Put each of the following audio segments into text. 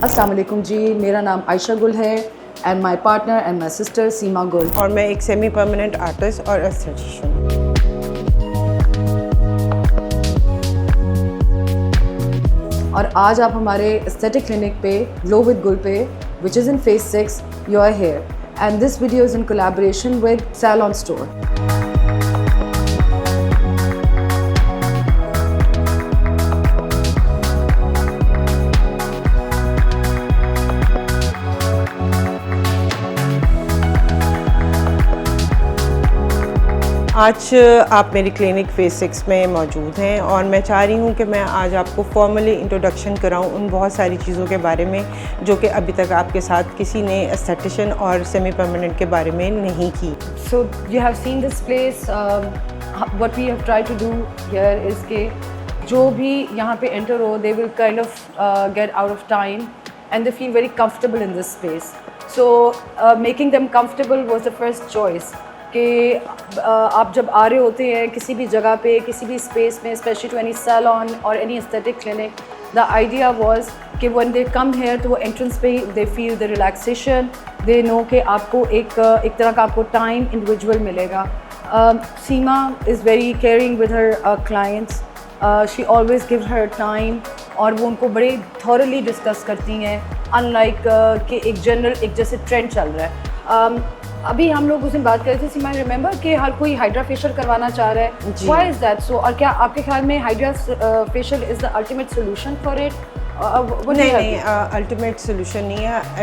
अस्सलाम वालेकुम जी, मेरा नाम आयशा गुल है and my partner and my sister Seema Gul. और मैं एक सेमी परमानेंट आर्टिस्ट और एस्थेटिशियन। और आज आप हमारे एस्थेटिक क्लिनिक पे ग्लो विद गुल पे which is in phase 6 you're here and this video is in collaboration with salon store. आज आप मेरी क्लिनिक फेज 6 में मौजूद हैं और मैं चाह रही हूँ कि मैं आज आपको फॉर्मली इंट्रोडक्शन कराऊँ उन बहुत सारी चीज़ों के बारे में जो कि अभी तक आपके साथ किसी ने एस्थेटिशियन और सेमी परमानेंट के बारे में नहीं की। So you have seen this place. What we have tried to do here is कि जो भी यहाँ पे enter हो, they will kind of get out of time and they feel very comfortable in this space. So making them comfortable was the first choice. कि आप जब आ रहे होते हैं किसी भी जगह पे, किसी भी स्पेस में, स्पेशली टू एनी सैलॉन और any aesthetic clinic, the idea was कि व्हेन दे कम हेयर तो वो एंट्रेंस पे they feel the relaxation, they know कि आपको एक तरह का आपको टाइम इंडिविजुअल मिलेगा। Seema is very caring with her clients, she always give her time और वो उनको बड़े थॉरली डिस्कस करती हैं, अनलाइक कि एक जनरल एक जैसे ट्रेंड चल रहा है। अभी हम लोग उस दिन बात कर रहे थे सीमा, रिमेंबर कि हर कोई हाइड्रा फेशियल करवाना चाह रहा है। Why is that so? और क्या आपके ख्याल में hydra facial is the ultimate solution for it? नहीं, अल्टीमेट सोल्यूशन नहीं है।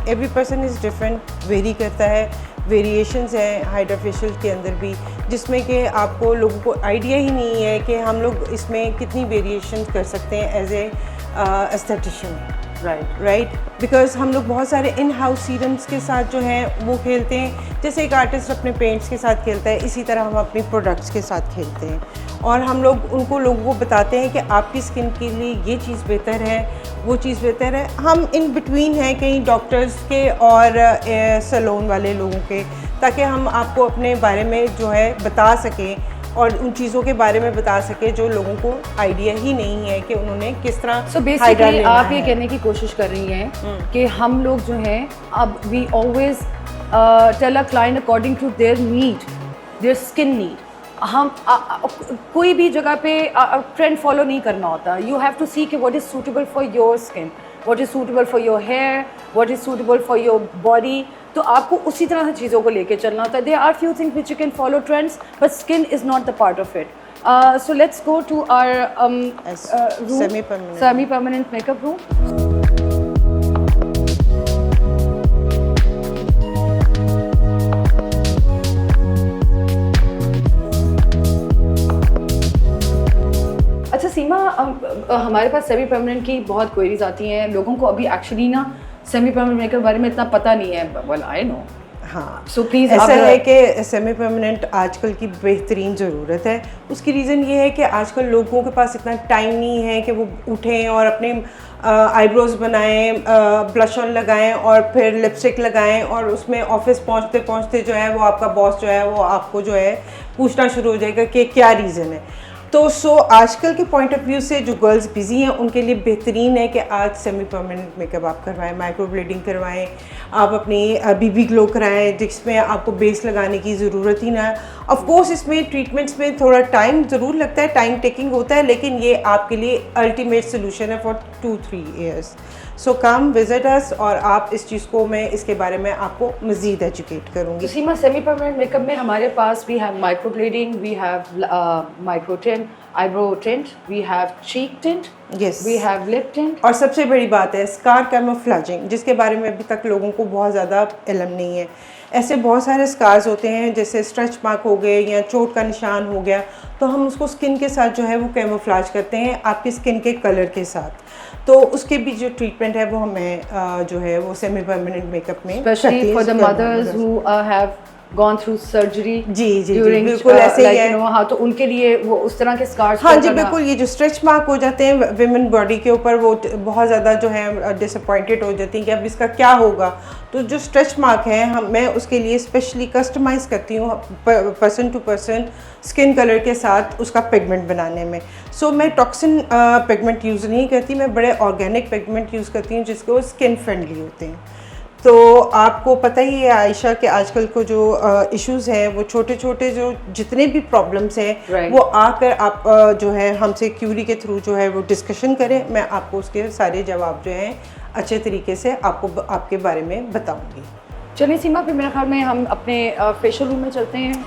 Every person is different, very करता है, वेरिएशंस हैं हाइड्रा फेशियल के अंदर भी, जिसमें कि आपको लोगों को आइडिया ही नहीं है कि हम लोग इसमें कितनी वेरिएशन कर सकते हैं as a aesthetician. Right because हम लोग बहुत सारे इन हाउस सीरम्स के साथ जो हैं वो खेलते हैं, जैसे एक आर्टिस्ट अपने पेंट्स के साथ खेलता है, इसी तरह हम अपनी प्रोडक्ट्स के साथ खेलते हैं और हम लोग लोगों को बताते हैं कि आपकी स्किन के लिए ये चीज़ बेहतर है, वो चीज़ बेहतर है। हम इन बिटवीन हैं कहीं डॉक्टर्स के और सैलून वाले लोगों के, ताकि हम आपको अपने बारे में जो है बता सकें और उन चीज़ों के बारे में बता सके जो लोगों को आइडिया ही नहीं है कि उन्होंने किस तरह। सो बेसिकली आप ये कहने की कोशिश कर रही हैं कि हम लोग जो हैं अब we always tell a client according to their need, their skin need. हम कोई भी जगह पे ट्रेंड फॉलो नहीं करना होता। यू हैव टू सी कि what is suitable for your skin, what is suitable for your hair, what is suitable for your body. तो आपको उसी तरह से चीज़ों को लेके चलना होता है। There are few things which you can follow trends but skin is not the part of it. So let's go to our semi permanent makeup room. अच्छा सीमा, हमारे पास सेमी परमानेंट की बहुत क्वेरीज आती हैं। लोगों को अभी एक्चुअली ना सेमी परमानेंट मेकअप के बारे में इतना पता नहीं है। Well I know. हाँ, सो प्लीज़ ऐसा है कि सेमी परमानेंट आजकल की बेहतरीन ज़रूरत है। उसकी रीज़न ये है कि आजकल लोगों के पास इतना टाइम नहीं है कि वो उठें और अपने आईब्रोज बनाएं, ब्लश ऑन लगाएं और फिर लिपस्टिक लगाएं और उसमें ऑफिस पहुंचते पहुंचते जो है वो आपका बॉस जो है वो आपको जो है पूछना शुरू हो जाएगा कि क्या रीज़न है। तो आजकल के पॉइंट ऑफ व्यू से जो गर्ल्स बिजी हैं उनके लिए बेहतरीन है कि आज सेमी परमानेंट मेकअप आप करवाएं, माइक्रो ब्लेडिंग करवाएं, आप अपनी बीबी ग्लो कराएं जिसमें आपको बेस लगाने की ज़रूरत ही ना है। ऑफ कोर्स इसमें ट्रीटमेंट्स में थोड़ा टाइम ज़रूर लगता है, टाइम टेकिंग होता है, लेकिन ये आपके लिए अल्टीमेट सोल्यूशन है for 2-3 years. So come visit us और आप इस चीज़ को मैं इसके बारे में आपको मज़ीद एजुकेट करूँगी। तो सीमा, सेमी परमानेंट मेकअप में हमारे पास we have microblading, we have micro tint, eyebrow tint, we have cheek tint, yes, we have lip tint और सबसे बड़ी बात है स्कार कैमोफ्लेजिंग, जिसके बारे में अभी तक लोगों को बहुत ज़्यादा इल्म नहीं है। ऐसे बहुत सारे स्कार्स होते हैं जैसे स्ट्रेच मार्क हो गए या चोट का निशान हो गया, तो हम उसको स्किन के साथ जो है वो कैमोफ्लेज करते हैं आपकी स्किन के कलर के साथ। तो उसके भी जो ट्रीटमेंट है वो हमें जो है वो सेमी परमानेंट मेकअप में, specially for the mothers who have gone through surgery जी, जी, during बिल्कुल ऐसे ही like है। you know हाँ, तो उनके लिए वो उस तरह के scars हाँ को जी करना- बिल्कुल, ये जो स्ट्रेच मार्क हो जाते हैं विमेन बॉडी के ऊपर, वो बहुत ज़्यादा जो है डिसअपॉइंटेड हो जाती हैं कि अब इसका क्या होगा। तो जो स्ट्रेच मार्क है मैं उसके लिए स्पेशली कस्टमाइज़ करती हूँ person to person skin colour के साथ उसका पिगमेंट बनाने में। सो मैं टॉक्सिन पिगमेंट यूज़ नहीं करती, मैं बड़े ऑर्गेनिक पिगमेंट यूज़ करती हूँ जिसको स्किन फ्रेंडली होते हैं। तो आपको पता ही है आयशा कि आजकल को जो इश्यूज़ हैं वो छोटे छोटे जो जितने भी प्रॉब्लम्स हैं Right. वो आकर आप जो है हमसे क्यूरी के थ्रू जो है वो डिस्कशन करें, मैं आपको उसके सारे जवाब जो हैं अच्छे तरीके से आपको आपके बारे में बताऊंगी। चलिए सीमा, फिर मेरे ख्याल में हम अपने फेशियल रूम में चलते हैं।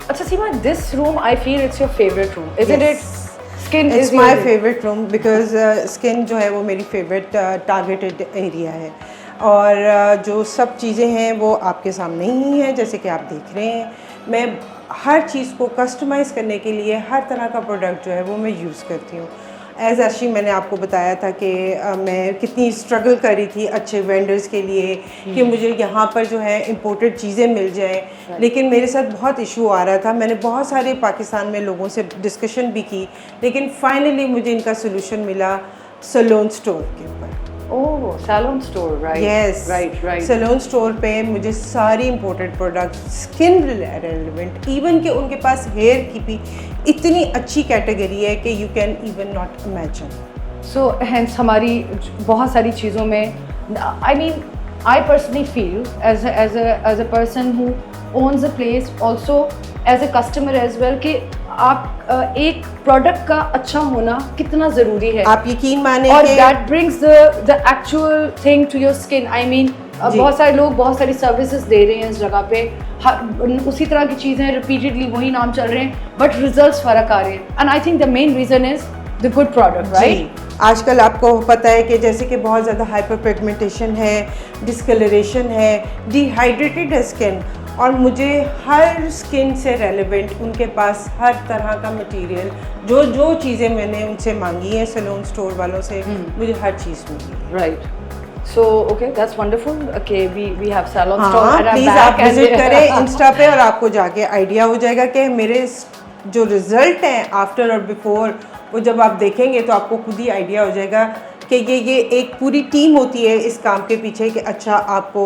अच्छा सीमा, this room I feel it's your favorite room, isn't Yes. it? Skin it's is my your- favourite room because skin जो है वो मेरी फेवरेट टारगेटेड एरिया है, और जो सब चीज़ें हैं वो आपके सामने ही हैं जैसे कि आप देख रहे हैं। मैं हर चीज़ को कस्टमाइज़ करने के लिए हर तरह का प्रोडक्ट जो है वो मैं यूज़ करती हूँ। एज अर्शी मैंने आपको बताया था कि मैं कितनी स्ट्रगल कर रही थी अच्छे वेंडर्स के लिए कि मुझे यहाँ पर जो है इम्पोर्टेड चीज़ें मिल जाएं, लेकिन मेरे साथ बहुत इशू आ रहा था। मैंने बहुत सारे पाकिस्तान में लोगों से डिस्कशन भी की, लेकिन फाइनली मुझे इनका सोल्यूशन मिला सैलून स्टोर के ऊपर। Oh, salon store, right? Yes right. Salon store पे मुझे सारी imported product skin relevant, even कि उनके पास हेयर की भी इतनी अच्छी कैटेगरी है कि you can even not imagine. So hence हमारी बहुत सारी चीज़ों में, I mean, I personally feel as a person who owns a place, also as a customer as well, कि आप एक प्रोडक्ट का अच्छा होना कितना ज़रूरी है। आप यकीन माने और कि that brings the actual thing to your skin. I mean, जी। बहुत सारे लोग बहुत सारी सर्विसेज दे रहे हैं इस जगह पे, उसी तरह की चीज़ें रिपीटेडली वही नाम चल रहे हैं, बट रिजल्ट्स फ़र्क आ रहे हैं। And I think the main reason is the good product, right? आजकल आपको पता है कि जैसे कि बहुत ज़्यादा हाइपर पिगमेंटेशन है, डिस्कलरेशन है, डिहाइड्रेटेड है स्किन, और मुझे हर स्किन से रेलेवेंट उनके पास हर तरह का मटेरियल, जो चीज़ें मैंने उनसे मांगी हैं सैलून स्टोर वालों से, मुझे हर चीज़ मिली। Right. So okay, that's wonderful. Okay, we have salon store हाँ and I'm प्लीज़ back आप and- विजिट करें इंस्टा पे, और आपको जाके आइडिया हो जाएगा कि मेरे जो रिज़ल्ट हैं आफ्टर और बिफोर, वो जब आप देखेंगे तो आपको खुद ही आइडिया हो जाएगा कि ये एक पूरी टीम होती है इस काम के पीछे कि अच्छा आपको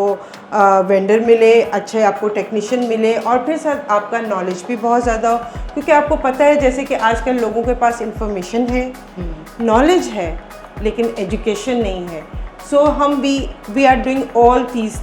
वेंडर मिले, अच्छे आपको टेक्नीशियन मिले, और फिर साथ आपका नॉलेज भी बहुत ज़्यादा हो, क्योंकि आपको पता है जैसे कि आजकल लोगों के पास इंफॉर्मेशन है, नॉलेज है, लेकिन एजुकेशन नहीं है। So we are doing all these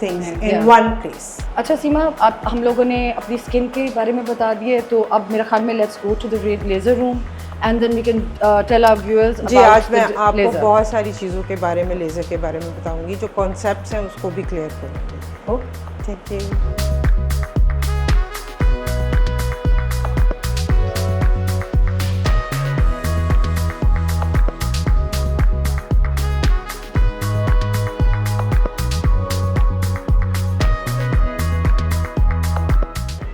things in one place. अच्छा सीमा, आप हम लोगों ने अपनी स्किन के बारे में बता दिए, तो अब मेरे ख्याल में let's go to the laser room and then we can tell our viewers जी, आज मैं आपको बहुत सारी चीज़ों के बारे में, लेज़र के बारे में बताऊंगी, जो कॉन्सेप्ट्स हैं उसको भी क्लियर करूँगी। Okay, thank you.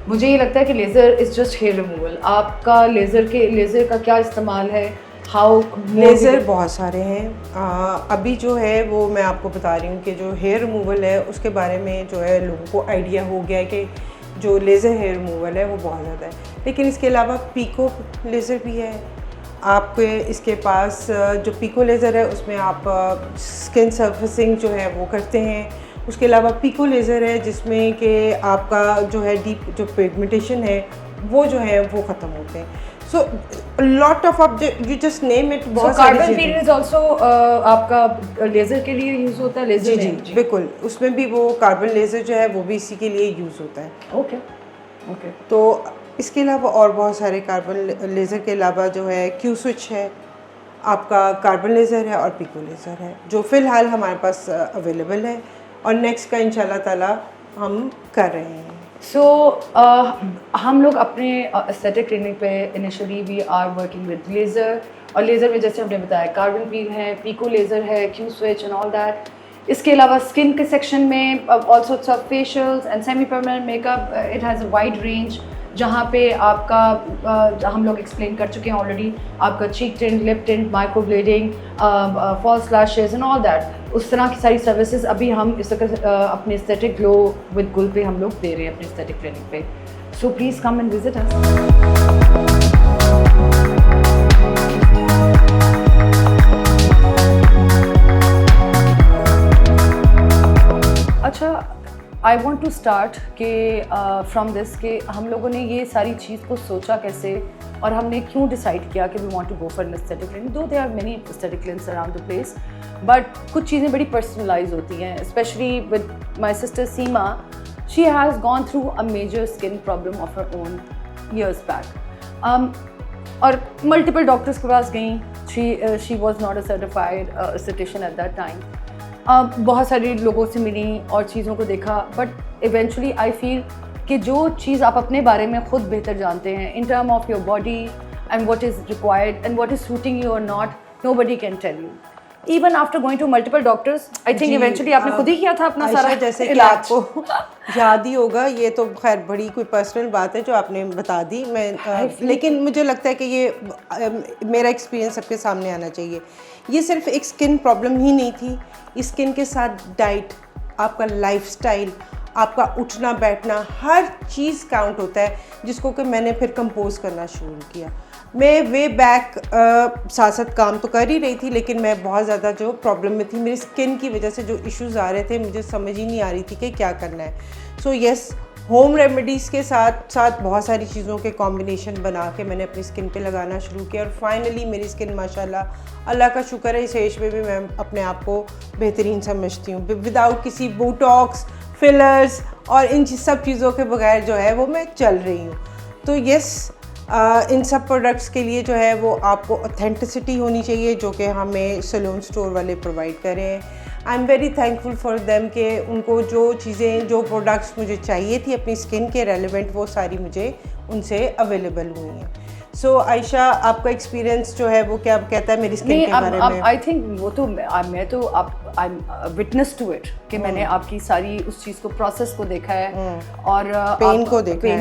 मुझे ये लगता है कि laser is just hair removal. आपका लेज़र का क्या इस्तेमाल है? हाउ लेज़र बहुत सारे हैं। अभी जो है वो मैं आपको बता रही हूँ कि जो हेयर रिमूवल है उसके बारे में जो है लोगों को आइडिया हो गया है कि जो लेज़र हेयर रिमूवल है वो बहुत ज़्यादा है, लेकिन इसके अलावा पीको लेज़र भी है। आपके इसके पास जो पीको लेज़र है उसमें आप स्किन सर्फेसिंग जो है वो करते हैं। उसके अलावा पीको लेज़र है जिसमें कि आपका जो है डीप जो पिगमेंटेशन है वो जो है वो ख़त्म होते हैं। सो लॉट ऑफ आप यू जस्ट नेम इट, बहुत सारी कार्बन चीज़ें। पील इज आल्सो आपका लेज़र के लिए यूज़ होता है? लेज़र जी बिल्कुल, उसमें भी वो कार्बन लेज़र जो है वो भी इसी के लिए यूज़ होता है। Okay okay. तो इसके अलावा और बहुत सारे कार्बन लेज़र के अलावा जो है क्यू स्विच है, आपका कार्बन लेज़र है और पीको लेज़र है, जो फ़िलहाल हमारे पास अवेलेबल है, और नेक्स्ट का इंशाल्लाह ताला हम कर रहे हैं। So हम लोग अपने एस्थेटिक क्लिनिक पे initially we are working with laser, और लेज़र में जैसे हमने बताया कार्बन पील है, पीको लेज़र है, Q switch and all that. इसके अलावा स्किन के सेक्शन में all sorts of facials and semi permanent makeup, it has a wide range, जहाँ पे आपका हम लोग एक्सप्लेन कर चुके हैं ऑलरेडी, आपका cheek tint, lip tint, microblading, false lashes and all that. उस तरह की सारी सर्विसेज अभी हम इस वक्त अपने एस्थेटिक ग्लो विद गुल पे हम लोग दे रहे हैं अपने एस्थेटिक क्लिनिक पे। So please come and visit us. अच्छा, आई वॉन्ट टू स्टार्ट के फ्रॉम दिस के हम लोगों ने ये सारी चीज़ को सोचा कैसे और हमने क्यों डिसाइड किया कि we want to go for an aesthetic clinic. Though they are many aesthetic clinics around the place, but कुछ चीज़ें बड़ी पर्सनलाइज होती हैं, specially with my sister Seema. She has gone through a major skin problem of her own years back, और multiple doctors के पास गई। She was not a certified aesthetician at that time. बहुत सारे लोगों से मिली और चीज़ों को देखा, बट इवेंचुअली आई फील कि जो चीज़ आप अपने बारे में खुद बेहतर जानते हैं in term of your body and what is required and what is suiting you और not, nobody can tell you. Even after going to multiple doctors, I think eventually आपने खुद ही किया था अपना सारा जैसे कि आपको याद ही होगा, ये तो खैर बड़ी कोई पर्सनल बात है जो आपने बता दी। मैं लेकिन मुझे लगता है कि ये मेरा एक्सपीरियंस सबके सामने आना चाहिए। ये सिर्फ एक स्किन प्रॉब्लम ही नहीं थी, स्किन के साथ डाइट, आपका लाइफस्टाइल, आपका उठना बैठना, हर चीज़ काउंट होता है, जिसको कि मैंने फिर कंपोज करना शुरू किया। मैं वे बैक साथ साथ काम तो कर ही रही थी, लेकिन मैं बहुत ज़्यादा जो प्रॉब्लम में थी, मेरी स्किन की वजह से जो इश्यूज़ आ रहे थे, मुझे समझ ही नहीं आ रही थी कि क्या करना है। सो यस, होम रेमेडीज़ के साथ साथ बहुत सारी चीज़ों के कॉम्बिनेशन बना के मैंने अपनी स्किन पे लगाना शुरू किया, और फाइनली मेरी स्किन माशाल्लाह, अल्लाह का शुक्र है, इस एज में भी मैं अपने आप को बेहतरीन समझती हूँ, विदाउट किसी बोटॉक्स, फिलर्स और इन सब चीज़ों के बगैर जो है वो मैं चल रही हूँ। तो यस, इन सब प्रोडक्ट्स के लिए जो है वो आपको ऑथेंटिसिटी होनी चाहिए, जो कि हमें सैलून स्टोर वाले प्रोवाइड करें। आई am very thankful for them कि उनको जो चीज़ें, जो प्रोडक्ट्स मुझे चाहिए थी अपनी स्किन के रेलेवेंट, वो सारी मुझे उनसे अवेलेबल हुई हैं। सो आयशा, आपका एक्सपीरियंस जो है वो क्या कहता है मेरी स्किन के बारे में? आई थिंक वो तो मैं तो I am witness to it कि मैंने आपकी सारी उस चीज़ को, प्रोसेस को देखा है और पेन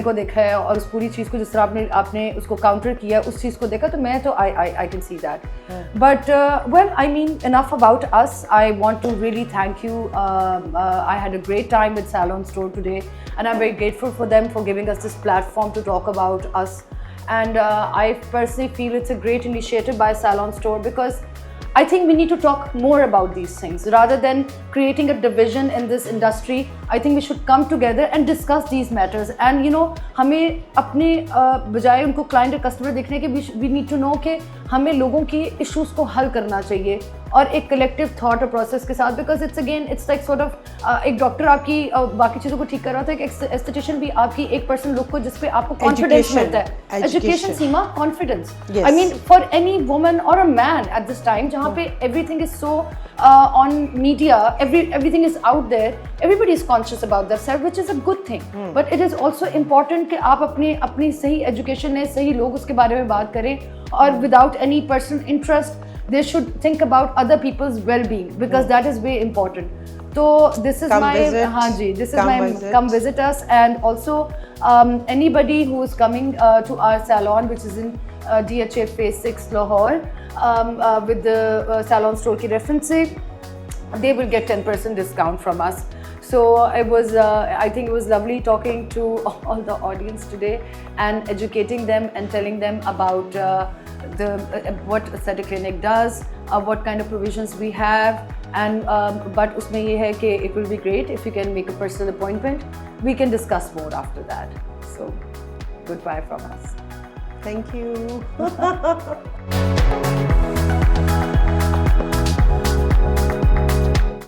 को देखा है और उस पूरी चीज़ को जिस तरह आपने उसको काउंटर किया, उस चीज़ को देखा, तो मैं तो I can see that. But well, I mean enough about us. I want to really thank you. I had a great time with salon store today and I am very grateful for them for giving us this platform to talk about us. And I personally feel it's a great initiative by Salon Store, because I think we need to talk more about these things rather than creating a division in this industry. I think we should come together and discuss these matters. And you know, हमें अपने बजाय उनको client और customer देखने के, we need to know कि हमें लोगों की issues को हल करना चाहिए और एक कलेक्टिव थॉट और प्रोसेस के साथ, because it's again it's like sort of एक डॉक्टर आपकी बाकी चीज़ों को ठीक कर रहा था, एक एस्थेटिशियन भी आपकी एक पर्सन लुक को जिस पे आपको कॉन्फिडेंस मिलता है। Education Seema, confidence, I mean for any woman और a man at this time, जहाँ पे everything is so on media, everything is out there, everybody is conscious about their self, which is a good thing, but it is also important कि आप अपनी सही education है, सही लोग उसके बारे में बात करें, और without any personal interest they should think about other people's well-being, because that is very important. So this is my come visit us. And also anybody who is coming to our salon, which is in DHA Phase 6 Lahore, with the salon store ki reference se, they will get 10% discount from us. So it was, I think it was lovely talking to all the audience today and educating them and telling them about what Aesthetic Clinic does, what kind of provisions we have, and but उसमें ये है कि it will be great if you can make a personal appointment. We can discuss more after that. So goodbye from us. Thank you.